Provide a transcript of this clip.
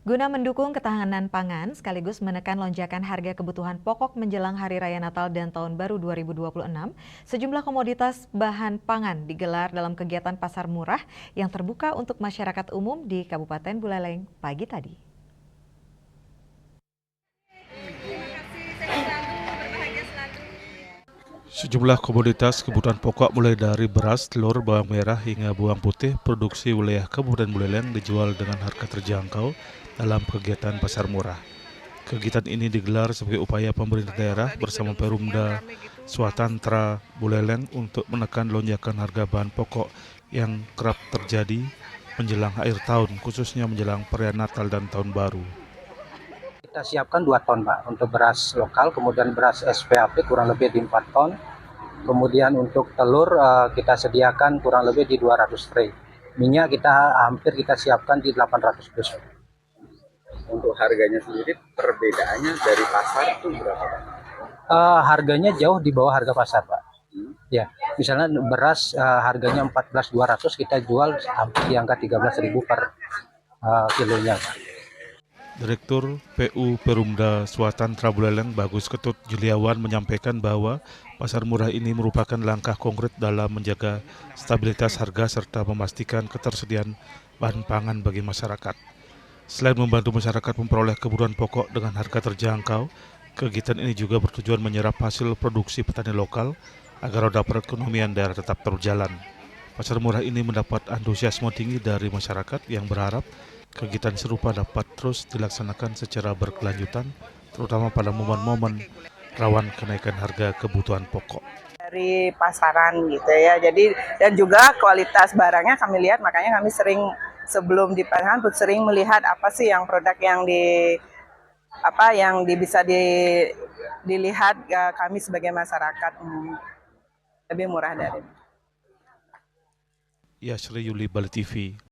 Guna mendukung ketahanan pangan sekaligus menekan lonjakan harga kebutuhan pokok menjelang Hari Raya Natal dan Tahun Baru 2026, sejumlah komoditas bahan pangan digelar dalam kegiatan pasar murah yang terbuka untuk masyarakat umum di Kabupaten Buleleng pagi tadi. Sejumlah komoditas kebutuhan pokok mulai dari beras, telur, bawang merah hingga bawang putih produksi wilayah Kabupaten Buleleng dijual dengan harga terjangkau dalam kegiatan pasar murah. Kegiatan ini digelar sebagai upaya pemerintah daerah bersama Perumda Swatantra Buleleng untuk menekan lonjakan harga bahan pokok yang kerap terjadi menjelang akhir tahun, khususnya menjelang perayaan Natal dan Tahun Baru. Kita siapkan 2 ton Pak untuk beras lokal, kemudian beras SPAP kurang lebih di 4 ton. Kemudian untuk telur kita sediakan kurang lebih di 200 tray. Minyak kita siapkan di 800 dus. Untuk harganya sendiri perbedaannya dari pasar itu berapa Pak? Harganya jauh di bawah harga pasar Pak. Ya, misalnya beras harganya 14.200 kita jual hampir di angka 13.000 per kilonya. Direktur PU Perumda Swatantra Buleleng Bagus Ketut Juliawan menyampaikan bahwa pasar murah ini merupakan langkah konkret dalam menjaga stabilitas harga serta memastikan ketersediaan bahan pangan bagi masyarakat. Selain membantu masyarakat memperoleh kebutuhan pokok dengan harga terjangkau, kegiatan ini juga bertujuan menyerap hasil produksi petani lokal agar roda perekonomian daerah tetap berjalan. Pasar murah ini mendapat antusiasme tinggi dari masyarakat yang berharap kegiatan serupa dapat terus dilaksanakan secara berkelanjutan, terutama pada momen-momen rawan kenaikan harga kebutuhan pokok. Dari pasaran gitu ya, jadi dan juga kualitas barangnya kami lihat, makanya kami sering sebelum di pasaran sering melihat apa sih yang produk yang bisa dilihat kami sebagai masyarakat lebih murah dari. Yasri Yuli, Bali TV.